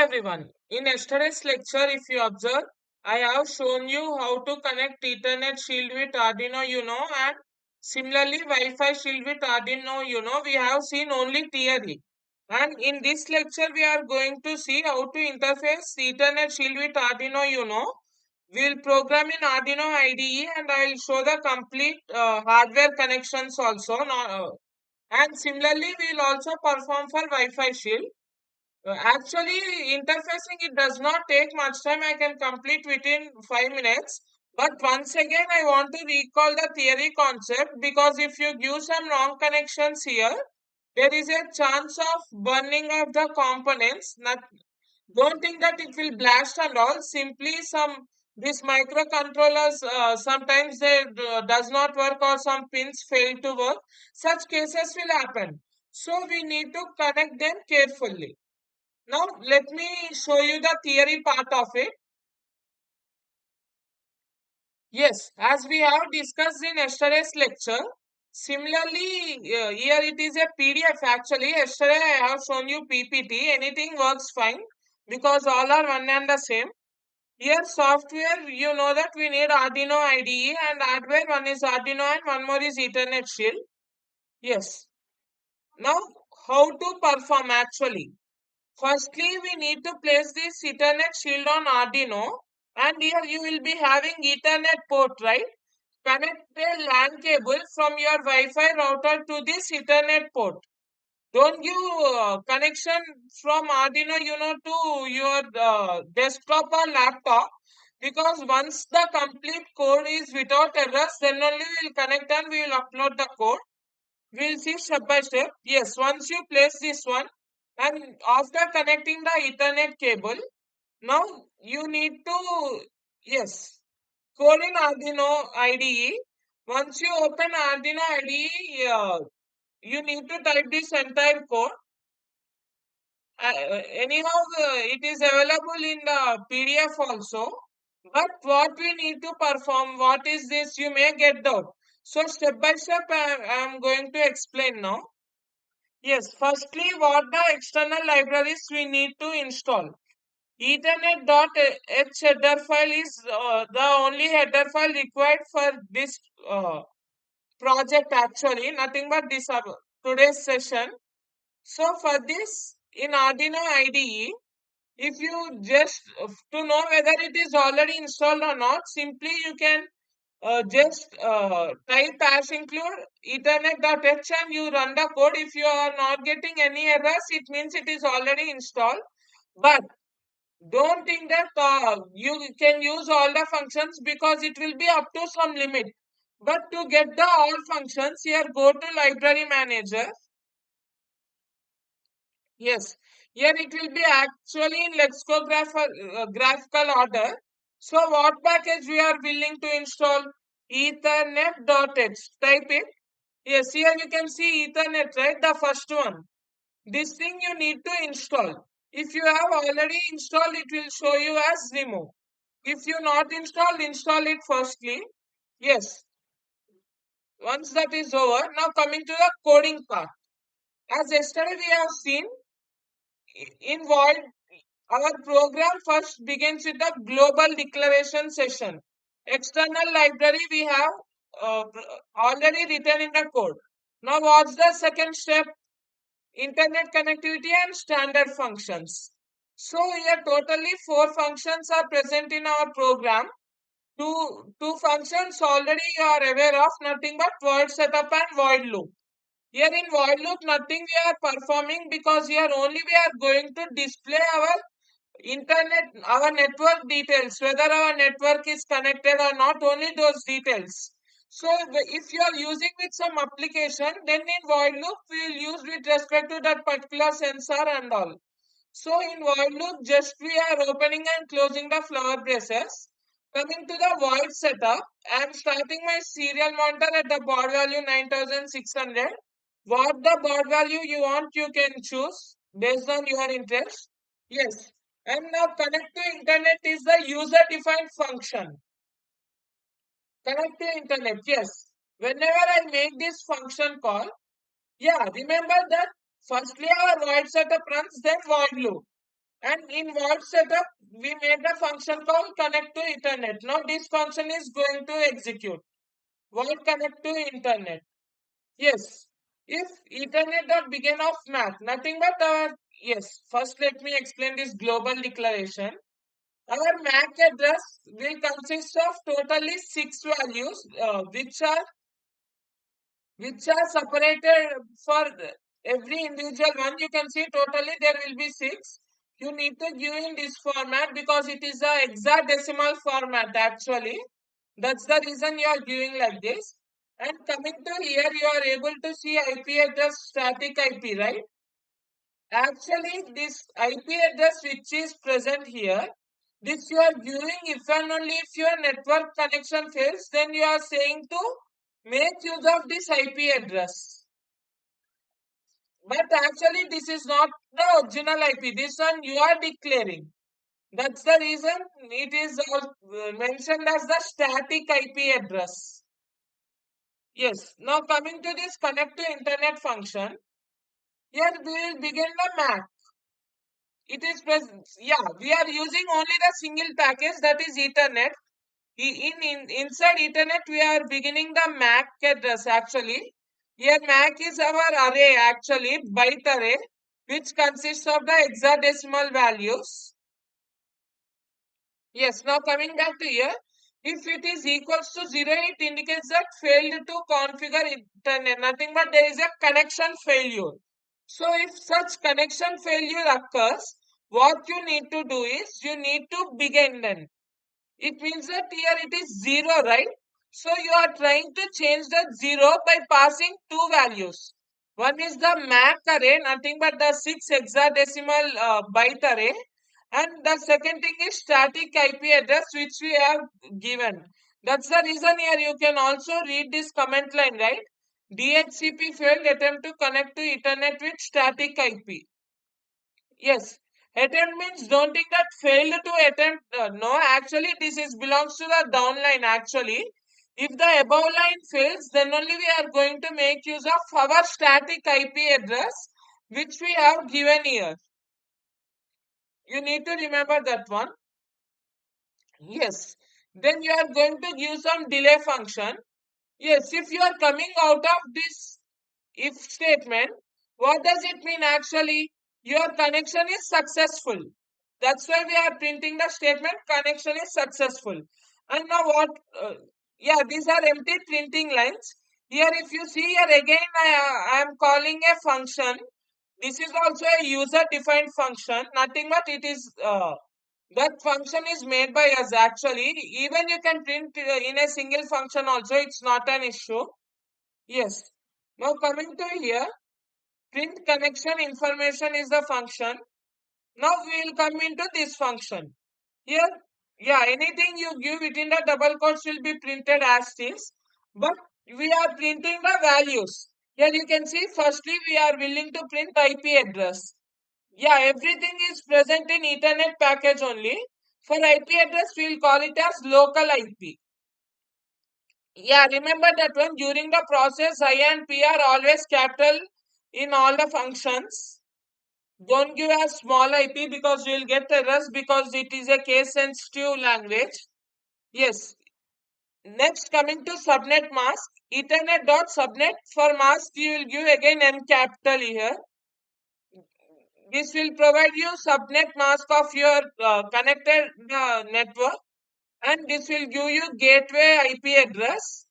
everyone. In yesterday's lecture, if you observe, I have shown you how to connect Ethernet shield with Arduino UNO and similarly Wi-Fi shield with Arduino UNO. We have seen only theory. And in this lecture, we are going to see how to interface Ethernet shield with Arduino UNO. We'll program in Arduino IDE and I will show the complete hardware connections also. And similarly, we will also perform for Wi-Fi shield. Actually, interfacing it does not take much time. I can complete within 5 minutes. But once again, I want to recall the theory concept because if you give some wrong connections here, there is a chance of burning of the components. Don't think that it will blast and all. Simply some these microcontrollers sometimes they does not work or some pins fail to work. Such cases will happen. So we need to connect them carefully. Now, let me show you the theory part of it. Yes, as we have discussed in yesterday's lecture, similarly, here it is a PDF actually. Yesterday I have shown you PPT. Anything works fine because all are one and the same. Here, software, you know that we need Arduino IDE and hardware, one is Arduino and one more is Ethernet shield. Yes. Now, how to perform actually? Firstly, we need to place this Ethernet shield on Arduino and here you will be having Ethernet port, right? Connect a LAN cable from your Wi-Fi router to this Ethernet port. Don't give connection from Arduino UNO to your desktop or laptop because once the complete code is without errors, then only we will connect and we will upload the code. We'll see step by step. Yes, once you place this one and after connecting the Ethernet cable, now you need to, yes, code in Arduino IDE. Once you open Arduino IDE, you need to type this entire code. Anyhow, it is available in the PDF also. But what we need to perform, what is this? You may get doubt. So step by step, I am going to explain now. Yes, firstly, what the external libraries we need to install. Ethernet.h header file is the only header file required for this project actually, nothing but this today's session. So for this, in Arduino IDE, if you just to know whether it is already installed or not, simply you can just type as include ethernet.h and you run the code. If you are not getting any errors, it means it is already installed. But don't think that you can use all the functions because it will be up to some limit. But to get the all functions, here go to library manager. Yes, here it will be actually in graphical order. So what package we are willing to install? Ethernet.h. Type it. Yes, here you can see Ethernet, right? The first one. This thing you need to install. If you have already installed, it will show you as remove. If you not installed, install it firstly. Yes, once that is over, now coming to the coding part. As yesterday we have seen, in void, our program first begins with the global declaration session. External library we have uh, already written in the code. Now what's the second step? Internet connectivity and standard functions. So here totally four functions are present in our program. Two functions already you are aware of, nothing but void setup and void loop. Here in void loop, nothing we are performing because here only we are going to display our internet, our network details, whether our network is connected or not, only those details. So if you are using with some application, then in void loop we will use with respect to that particular sensor and all. So in void loop, just we are opening and closing the flower braces. Coming to the void setup, I am starting my serial monitor at the baud value 9600. What the baud value you want, you can choose based on your interest. Yes. And now connect to internet is the user defined function. Connect to internet, yes. Whenever I make this function call, yeah, remember that firstly our void setup runs, then void loop. And in what setup, we made the function called connect to Ethernet. Now this function is going to execute. What connect to internet? Yes. If Ethernet dot begin of math, nothing but our, yes. First, let me explain this global declaration. Our MAC address will consist of totally 6 values, which are separated for every individual one. You can see totally there will be 6. You need to give in this format because it is a hexadecimal format actually. That's the reason you are giving like this. And coming to here, you are able to see IP address, static IP, right? Actually, this IP address which is present here, this you are giving if and only if your network connection fails, then you are saying to make use of this IP address. But actually, this is not the original IP. This one you are declaring. That's the reason it is mentioned as the static IP address. Yes. Now coming to this connect to internet function, here we will begin the MAC. It is present. Yeah, we are using only the single package that is Ethernet. Inside Ethernet, we are beginning the MAC address actually. Here MAC is our array actually, byte array, which consists of the hexadecimal values. Yes, now coming back to here, if it is equals to 0, it indicates that failed to configure internet. Nothing but there is a connection failure. So if such connection failure occurs, what you need to do is you need to begin then. It means that here it is 0, right? So you are trying to change the 0 by passing 2 values. One is the MAC array, nothing but the 6 hexadecimal byte array. And the second thing is static IP address which we have given. That's the reason here you can also read this comment line, right? DHCP failed attempt to connect to Ethernet with static IP. Yes, attempt means don't think that failed to attempt. No, actually this is belongs to the downline actually. If the above line fails, then only we are going to make use of our static IP address which we have given here. You need to remember that one. Yes. Then you are going to give some delay function. Yes, if you are coming out of this if statement, what does it mean actually? Your connection is successful. That's why we are printing the statement connection is successful. And now what? Yeah, these are empty printing lines. Here, if you see here again, I am calling a function. This is also a user defined function. Nothing but it is that function is made by us actually. Even you can print in a single function also. It's not an issue. Yes. Now coming to here, print connection information is the function. Now we will come into this function. Here, yeah, anything you give within the double quotes will be printed as is. But we are printing the values. Here you can see, firstly, we are willing to print IP address. Yeah, everything is present in Ethernet package only. For IP address, we will call it as local IP. Yeah, remember that one during the process, I and P are always capital in all the functions. Don't give a small IP because you will get errors because it is a case sensitive language. Yes. Next, coming to subnet mask, Ethernet dot subnet for mask, you will give again M capital here. This will provide you subnet mask of your connected network, and this will give you gateway IP address.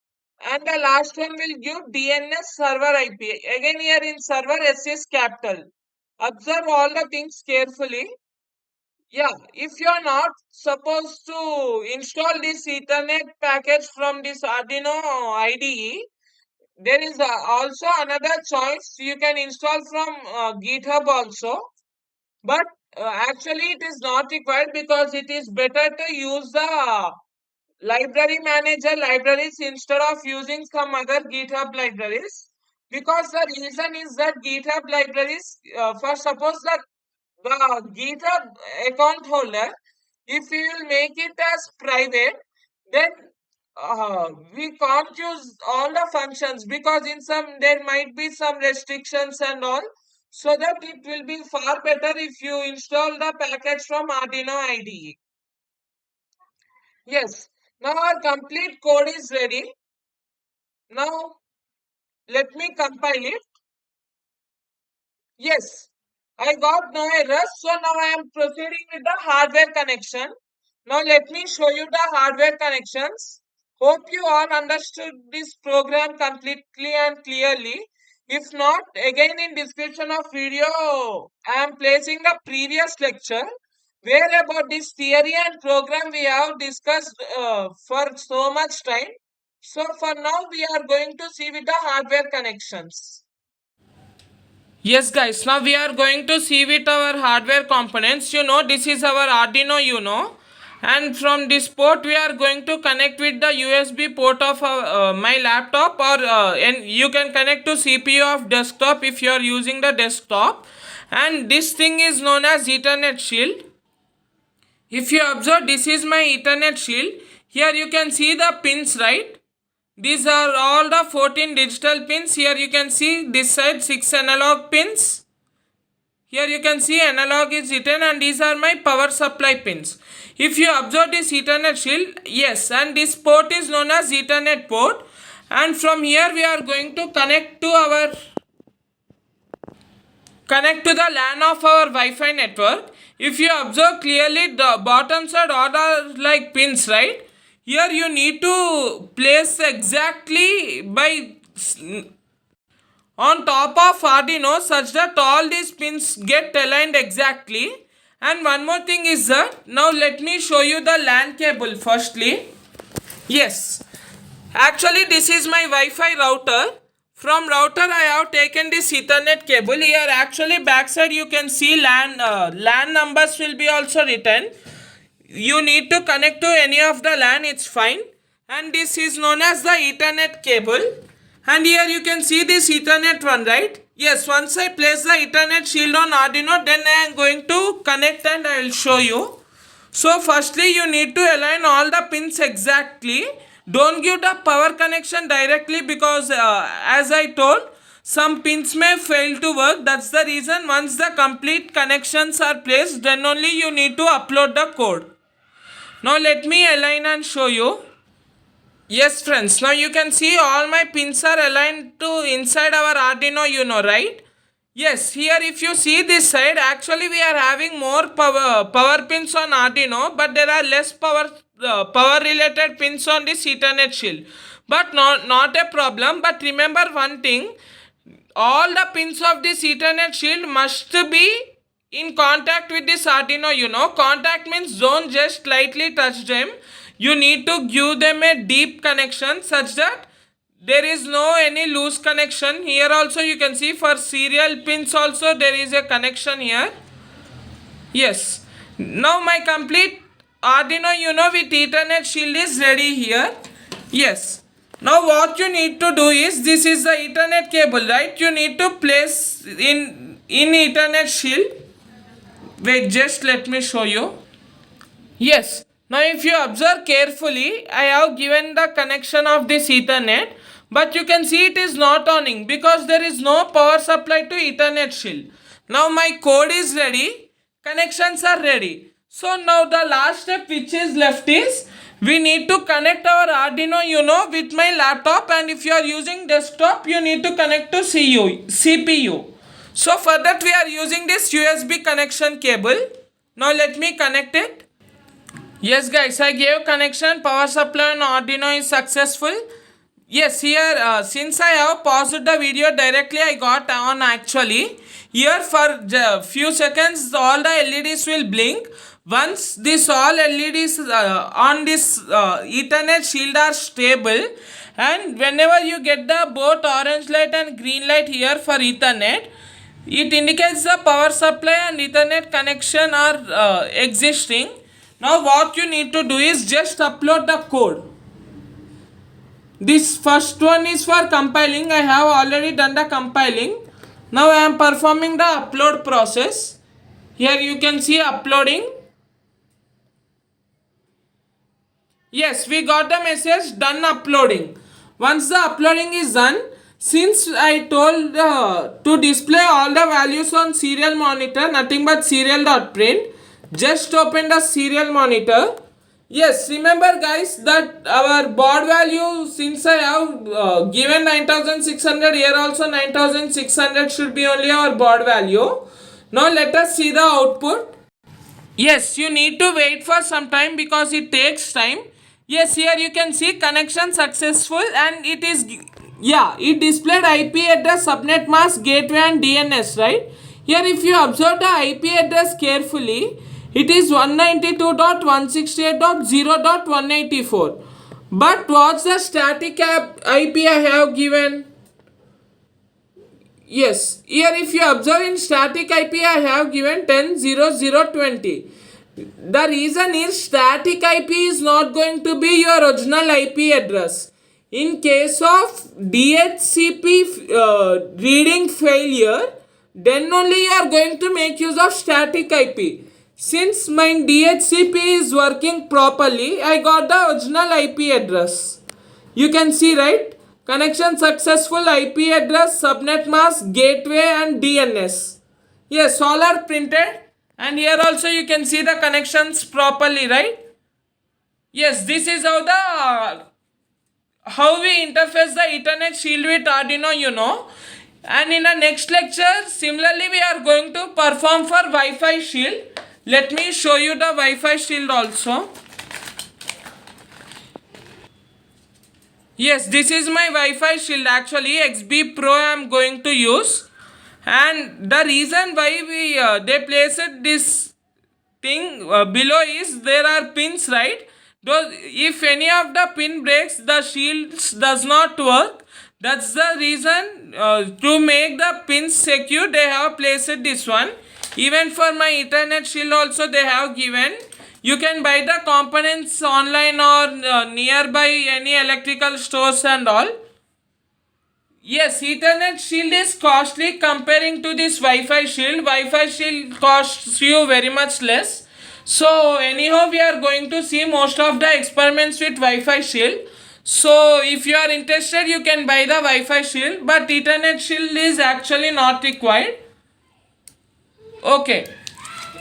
And the last one will give DNS server IP. Again here in server S is capital. Observe all the things carefully. Yeah, if you are not supposed to install this Ethernet package from this Arduino IDE, there is also another choice. You can install from GitHub also. But actually it is not required because it is better to use the library manager libraries instead of using some other GitHub libraries. Because the reason is that GitHub libraries, for suppose the GitHub account holder, if we will make it as private, then we can't use all the functions because in some there might be some restrictions and all. so that it will be far better if you install the package from Arduino IDE. Yes, now our complete code is ready. Now let me compile it. Yes, I got no errors. So now I am proceeding with the hardware connection. Now let me show you the hardware connections. Hope you all understood this program completely and clearly. If not, again in description of video, I am placing the previous lecture where about this theory and program we have discussed for so much time. So for now, we are going to see with the hardware connections. Yes guys, now we are going to see with our hardware components. This is our Arduino UNO, and from this port we are going to connect with the USB port of my laptop, or and you can connect to CPU of desktop if you are using the desktop. And this thing is known as Ethernet shield. If you observe, this is my Ethernet shield. Here you can see the pins, right? These are all the 14 digital pins. Here you can see this side 6 analog pins. Here you can see analog is written, and these are my power supply pins. If you observe this Ethernet shield, yes, and this port is known as Ethernet port. And from here we are going to connect to the LAN of our Wi-Fi network. If you observe clearly, the bottom side all are like pins, right? Here you need to place exactly by on top of Arduino such that all these pins get aligned exactly. And one more thing is that, now let me show you the LAN cable firstly. Yes, actually this is my Wi-Fi router. From router I have taken this Ethernet cable. Here actually backside you can see LAN numbers will be also written. You need to connect to any of the LAN, it's fine. And this is known as the Ethernet cable. And here you can see this Ethernet one, right? Yes, once I place the Ethernet shield on Arduino, then I am going to connect and I will show you. So firstly you need to align all the pins exactly. Don't give the power connection directly, because as I told, some pins may fail to work. That's the reason once the complete connections are placed, then only you need to upload the code. Now let me align and show you. Yes friends, now you can see all my pins are aligned to inside our Arduino UNO, right? Yes, here if you see this side, actually we are having more power pins on Arduino, but there are less power related pins on this Ethernet shield. But not a problem. But remember one thing, all the pins of this Ethernet shield must be in contact with this Arduino UNO. Contact means don't just lightly touch them. You need to give them a deep connection such that there is no any loose connection. Here also you can see for serial pins also there is a connection here. Yes. Now my complete Arduino UNO with Ethernet shield is ready here. Yes. Now what you need to do is, this is the Ethernet cable, right? You need to place in Ethernet shield. Wait, just let me show you. Yes. Now if you observe carefully, I have given the connection of this Ethernet, but you can see it is not owning because there is no power supply to Ethernet shield. Now my code is ready, connections are ready. So now the last step which is left is, we need to connect our Arduino UNO with my laptop, and if you are using desktop you need to connect to CPU. So for that we are using this USB connection cable. Now let me connect it. Yes guys, I gave connection, power supply on Arduino is successful. Yes, here since I have paused the video directly, I got on actually. Here for few seconds all the LEDs will blink. Once this all LEDs on this Ethernet shield are stable, and whenever you get the both orange light and green light here for Ethernet, it indicates the power supply and Ethernet connection are existing. Now what you need to do is just upload the code. This first one is for compiling. I have already done the compiling. Now I am performing the upload process. Here you can see uploading. Yes, we got the message done uploading. Once the uploading is done, Since I told to display all the values on serial monitor, nothing but serial dot print, just open the serial monitor. Yes, remember guys that our baud value, since I have given 9600, here also 9600 should be only our baud value. Now let us see the output. Yes, you need to wait for some time because it takes time. Yes, here you can see connection successful, and it is, yeah, it displayed IP address, subnet mask, gateway and DNS, right? Here if you observe the IP address carefully, it is 192.168.0.184. But what's the static IP I have given? Yes, here if you observe in static IP I have given 10.0.0.20. The reason is static IP is not going to be your original IP address. In case of DHCP reading failure, then only you are going to make use of static IP. Since my DHCP is working properly, I got the original IP address. You can see, right? Connection successful, IP address, subnet mask, gateway and DNS. Yes, all are printed, and here also you can see the connections properly, right? Yes, this is how we interface the Ethernet shield with Arduino UNO. And in the next lecture, similarly we are going to perform for Wi-Fi shield. Let me show you the Wi-Fi shield also. Yes, this is my Wi-Fi shield. Actually, XB Pro I am going to use, and the reason why we they placed this thing below is there are pins, right? Those, if any of the pin breaks, the shields does not work. That's the reason to make the pins secure. They have placed this one. Even for my Ethernet shield also they have given. You can buy the components online or nearby any electrical stores and all. Yes, Ethernet shield is costly comparing to this Wi-Fi shield. Wi-Fi shield costs you very much less. So anyhow, we are going to see most of the experiments with Wi-Fi shield. So if you are interested, you can buy the Wi-Fi shield, but Ethernet shield is actually not required. Okay.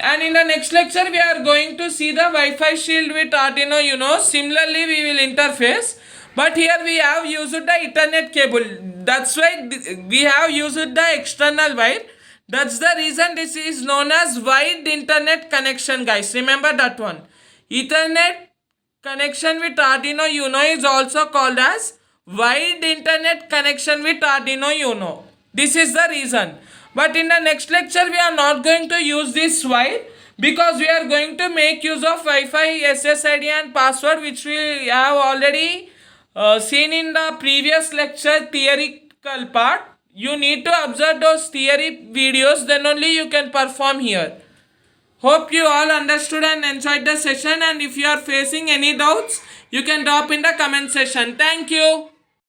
And in the next lecture, we are going to see the Wi-Fi shield with Arduino UNO. Similarly, we will interface. But here we have used the Ethernet cable. That's why we have used the external wire. That's the reason this is known as wide internet connection, guys. Remember that one. Ethernet connection with Arduino UNO is also called as wide internet connection with Arduino UNO. This is the reason. But in the next lecture, we are not going to use this wire because we are going to make use of Wi-Fi SSID and password, which we have already seen in the previous lecture theoretical part. You need to observe those theory videos, then only you can perform here. Hope you all understood and enjoyed the session, and if you are facing any doubts, you can drop in the comment section. Thank you.